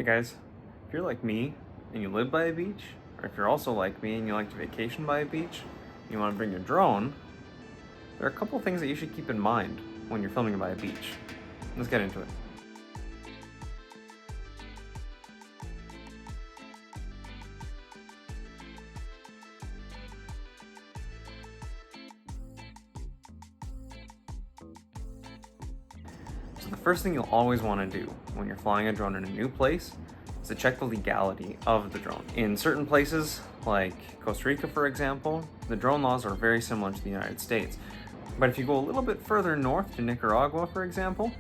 guys, if you're like me and you live by a beach, or if you're also like me and you like to vacation by a beach, and you want to bring your drone, there are a couple things that you should keep in mind when you're filming by a beach. Let's get into it. So the first thing you'll always want to do when you're flying a drone in a new place is to check the legality of the drone. In certain places, like Costa Rica for example, the drone laws are very similar to the United States. But if you go a little bit further north to Nicaragua, for example,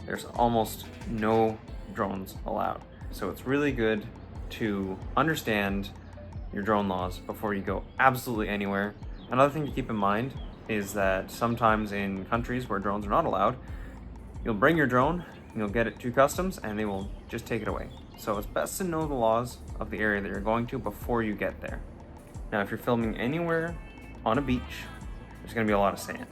there's almost no drones allowed. So it's really good to understand your drone laws before you go absolutely anywhere. Another thing to keep in mind is that sometimes in countries where drones are not allowed, you'll bring your drone, you'll get it to customs, and they will just take it away. So it's best to know the laws of the area that you're going to before you get there. Now, if you're filming anywhere on a beach, there's gonna be a lot of sand.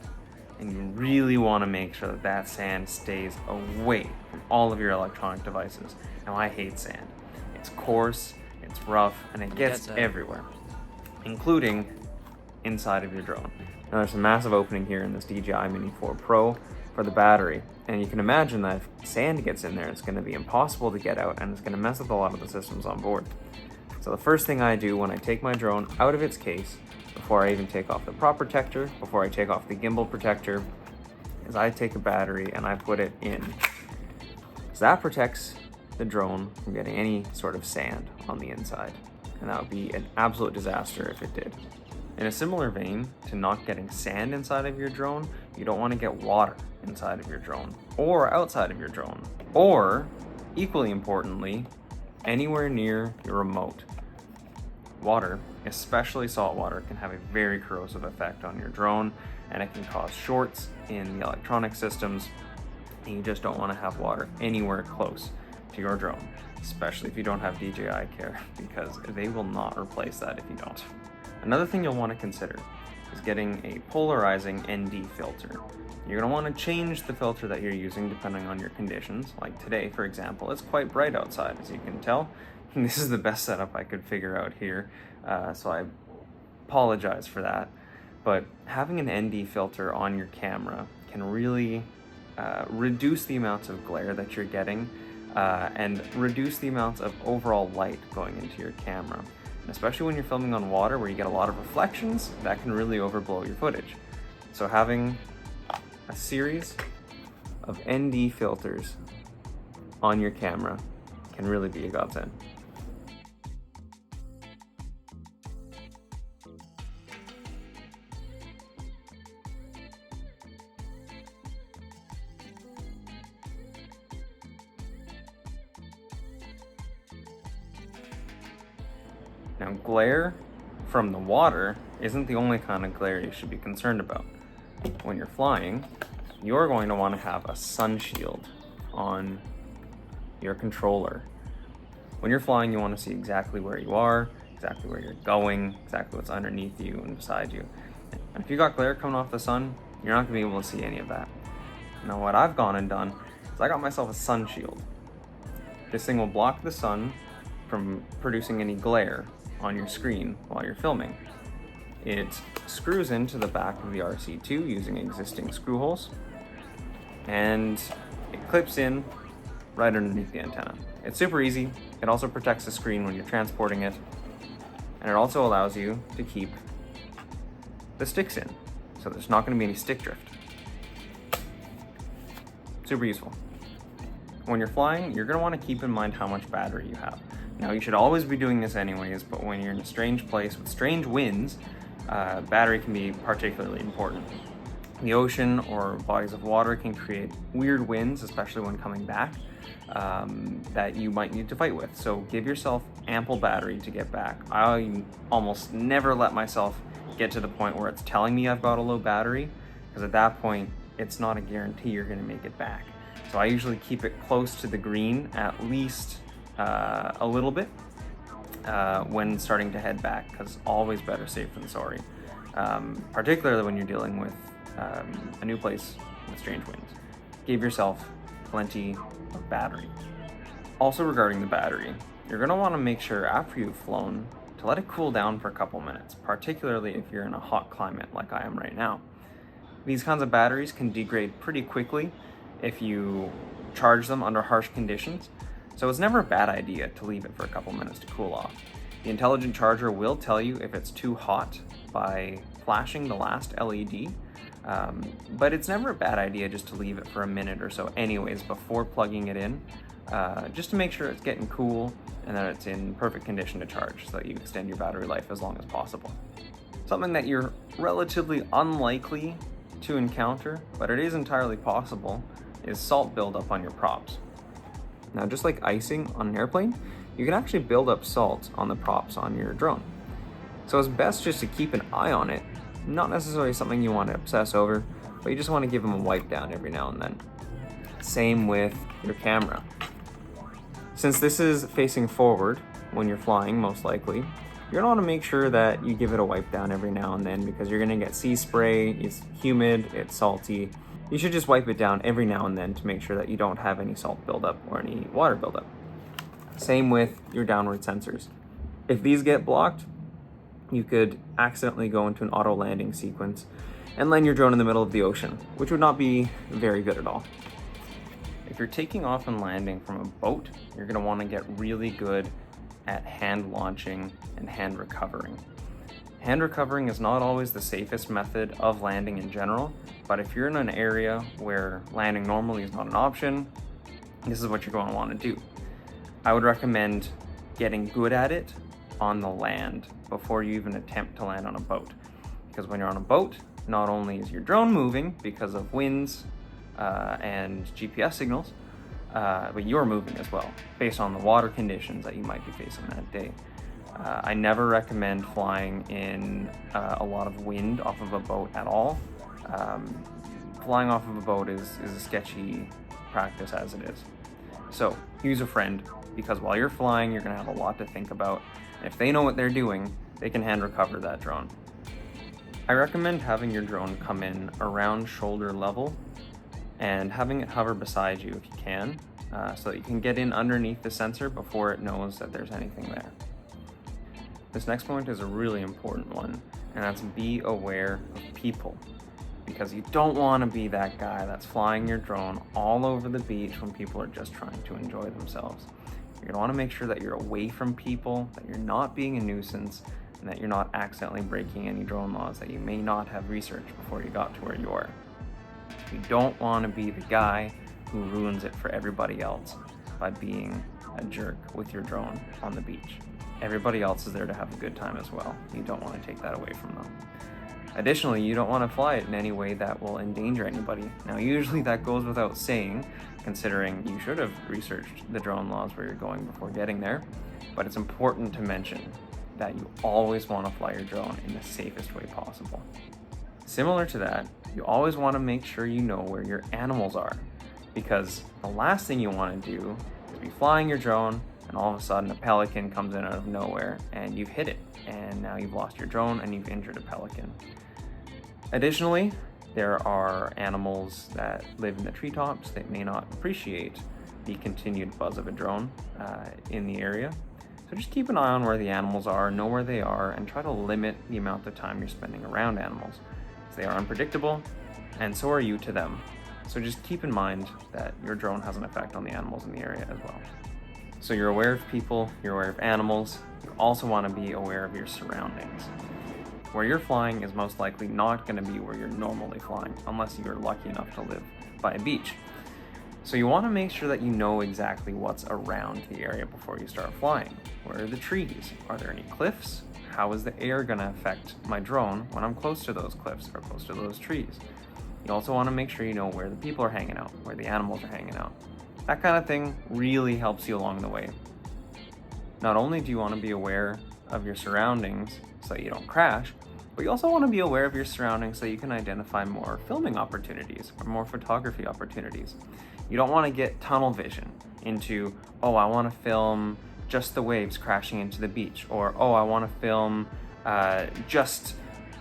And you really wanna make sure that that sand stays away from all of your electronic devices. Now, I hate sand. It's coarse, it's rough, and it gets everywhere, including inside of your drone. Now, there's a massive opening here in this DJI Mini 4 Pro for the battery. And you can imagine that if sand gets in there, it's gonna be impossible to get out and it's gonna mess up a lot of the systems on board. So the first thing I do when I take my drone out of its case, before I even take off the prop protector, before I take off the gimbal protector, is I take a battery and I put it in. So that protects the drone from getting any sort of sand on the inside. And that would be an absolute disaster if it did. In a similar vein to not getting sand inside of your drone, you don't want to get water inside of your drone or outside of your drone, or equally importantly, anywhere near your remote. Water, especially salt water, can have a very corrosive effect on your drone, and it can cause shorts in the electronic systems, and you just don't want to have water anywhere close to your drone, especially if you don't have DJI Care, because they will not replace that if you don't. Another thing you'll want to consider is getting a polarizing ND filter. You're going to want to change the filter that you're using depending on your conditions. Like today, for example, it's quite bright outside, as you can tell. And this is the best setup I could figure out here, so I apologize for that. But having an ND filter on your camera can really reduce the amounts of glare that you're getting and reduce the amounts of overall light going into your camera. And especially when you're filming on water where you get a lot of reflections, that can really overblow your footage. So having a series of ND filters on your camera can really be a godsend. Now, glare from the water isn't the only kind of glare you should be concerned about. When you're flying, you're going to want to have a sun shield on your controller. When you're flying, you want to see exactly where you are, exactly where you're going, exactly what's underneath you and beside you. And if you got glare coming off the sun, you're not going to be able to see any of that. Now, what I've gone and done is I got myself a sun shield. This thing will block the sun from producing any glare on your screen while you're filming. It screws into the back of the RC2 using existing screw holes, and it clips in right underneath the antenna. It's super easy. It also protects the screen when you're transporting it, and it also allows you to keep the sticks in, so there's not going to be any stick drift. Super useful. When you're flying, you're going to want to keep in mind how much battery you have. Now, you should always be doing this anyways, but when you're in a strange place with strange winds, battery can be particularly important. The ocean or bodies of water can create weird winds, especially when coming back, that you might need to fight with. So give yourself ample battery to get back. I almost never let myself get to the point where it's telling me I've got a low battery, because at that point, it's not a guarantee you're going to make it back. So I usually keep it close to the green, at least a little bit, when starting to head back, because always better safe than sorry, particularly when you're dealing with a new place with strange winds. Give yourself plenty of battery. Also regarding the battery, you're going to want to make sure after you've flown to let it cool down for a couple minutes, particularly if you're in a hot climate like I am right now. These kinds of batteries can degrade pretty quickly if you charge them under harsh conditions, so it's never a bad idea to leave it for a couple minutes to cool off. The intelligent charger will tell you if it's too hot by flashing the last LED, but it's never a bad idea just to leave it for a minute or so anyways before plugging it in, just to make sure it's getting cool and that it's in perfect condition to charge so that you extend your battery life as long as possible. Something that you're relatively unlikely to encounter, but it is entirely possible, is salt buildup on your props. Now, just like icing on an airplane, you can actually build up salt on the props on your drone. So it's best just to keep an eye on it, not necessarily something you want to obsess over, but you just want to give them a wipe down every now and then. Same with your camera. Since this is facing forward when you're flying, most likely, you're gonna want to make sure that you give it a wipe down every now and then because you're gonna get sea spray, it's humid, it's salty. You should just wipe it down every now and then to make sure that you don't have any salt buildup or any water buildup. Same with your downward sensors. If these get blocked, you could accidentally go into an auto landing sequence and land your drone in the middle of the ocean, which would not be very good at all. If you're taking off and landing from a boat, you're gonna wanna get really good at hand launching and hand recovering. Hand recovering is not always the safest method of landing in general, but if you're in an area where landing normally is not an option, this is what you're going to want to do. I would recommend getting good at it on the land before you even attempt to land on a boat. Because when you're on a boat, not only is your drone moving because of winds and GPS signals, but you're moving as well, based on the water conditions that you might be facing that day. I never recommend flying in a lot of wind off of a boat at all. Flying off of a boat is a sketchy practice as it is. So use a friend, because while you're flying, you're gonna have a lot to think about. And if they know what they're doing, they can hand recover that drone. I recommend having your drone come in around shoulder level and having it hover beside you if you can, so that you can get in underneath the sensor before it knows that there's anything there. This next point is a really important one, and that's be aware of people. Because you don't want to be that guy that's flying your drone all over the beach when people are just trying to enjoy themselves. You're going to want to make sure that you're away from people, that you're not being a nuisance, and that you're not accidentally breaking any drone laws that you may not have researched before you got to where you are. You don't want to be the guy who ruins it for everybody else by being a jerk with your drone on the beach. Everybody else is there to have a good time as well. You don't want to take that away from them. Additionally, you don't want to fly it in any way that will endanger anybody. Now, usually that goes without saying, considering you should have researched the drone laws where you're going before getting there, but it's important to mention that you always want to fly your drone in the safest way possible. Similar to that, you always want to make sure you know where your animals are, because the last thing you want to do is be flying your drone and all of a sudden a pelican comes in out of nowhere and you've hit it, and now you've lost your drone and you've injured a pelican. Additionally, there are animals that live in the treetops that may not appreciate the continued buzz of a drone in the area. So just keep an eye on where the animals are, know where they are, and try to limit the amount of time you're spending around animals. Because they are unpredictable, and so are you to them. So just keep in mind that your drone has an effect on the animals in the area as well. So you're aware of people, you're aware of animals, you also want to be aware of your surroundings. Where you're flying is most likely not going to be where you're normally flying, unless you're lucky enough to live by a beach. So you want to make sure that you know exactly what's around the area before you start flying. Where are the trees? Are there any cliffs? How is the air going to affect my drone when I'm close to those cliffs or close to those trees? You also want to make sure you know where the people are hanging out, where the animals are hanging out. That kind of thing really helps you along the way. Not only do you want to be aware of your surroundings so that you don't crash, but you also want to be aware of your surroundings so you can identify more filming opportunities or more photography opportunities. You don't want to get tunnel vision into, oh, I want to film just the waves crashing into the beach, or oh, I want to film just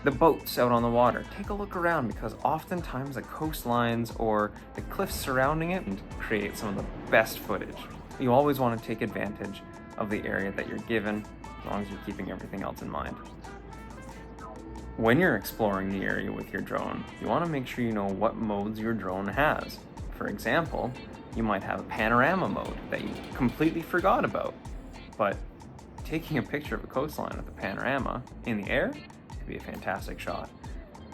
the boats out on the water. Take a look around, because oftentimes the coastlines or the cliffs surrounding it create some of the best footage. you always want to take advantage of the area that you're given, as long as you're keeping everything else in mind. When you're exploring the area with your drone, you want to make sure you know what modes your drone has. For example, you might have a panorama mode that you completely forgot about, but taking a picture of a coastline with a panorama in the air could be a fantastic shot.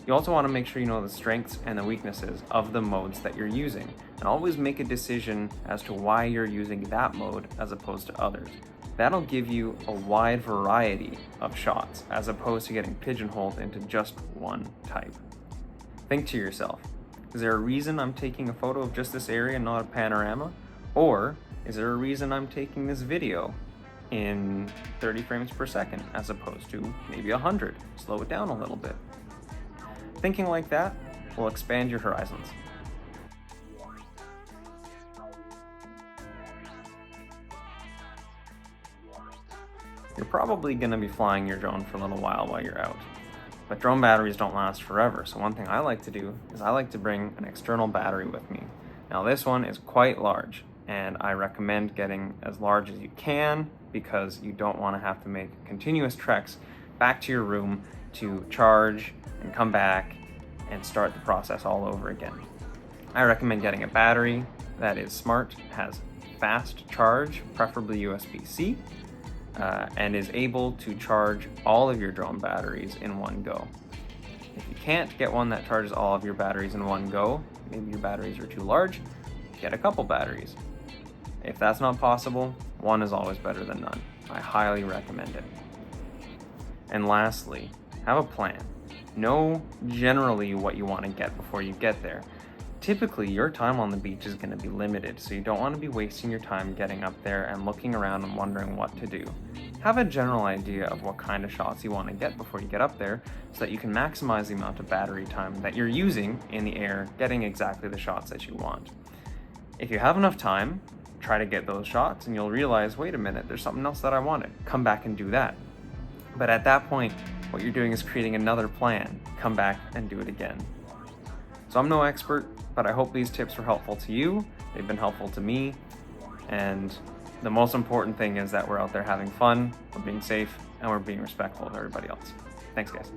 You also want to make sure you know the strengths and the weaknesses of the modes that you're using, and always make a decision as to why you're using that mode as opposed to others. That'll give you a wide variety of shots as opposed to getting pigeonholed into just one type. Think to yourself, is there a reason I'm taking a photo of just this area and not a panorama? Or is there a reason I'm taking this video in 30 frames per second as opposed to maybe 100? Slow it down a little bit. Thinking like that will expand your horizons. You're probably going to be flying your drone for a little while you're out, but drone batteries don't last forever, so one thing I like to do is I like to bring an external battery with me. Now this one is quite large, and I recommend getting as large as you can because you don't want to have to make continuous treks back to your room to charge and come back and start the process all over again. I recommend getting a battery that is smart, has fast charge, preferably USB-C, and is able to charge all of your drone batteries in one go. If you can't get one that charges all of your batteries in one go, maybe your batteries are too large, get a couple batteries. If that's not possible, one is always better than none. I highly recommend it. And lastly, have a plan. Know generally what you want to get before you get there. Typically, your time on the beach is going to be limited, so you don't want to be wasting your time getting up there and looking around and wondering what to do. Have a general idea of what kind of shots you want to get before you get up there so that you can maximize the amount of battery time that you're using in the air, getting exactly the shots that you want. If you have enough time, try to get those shots and you'll realize, wait a minute, there's something else that I wanted. Come back and do that. But at that point, what you're doing is creating another plan. Come back and do it again. So I'm no expert, but I hope these tips were helpful to you. They've been helpful to me. And the most important thing is that we're out there having fun, we're being safe, and we're being respectful of everybody else. Thanks, guys.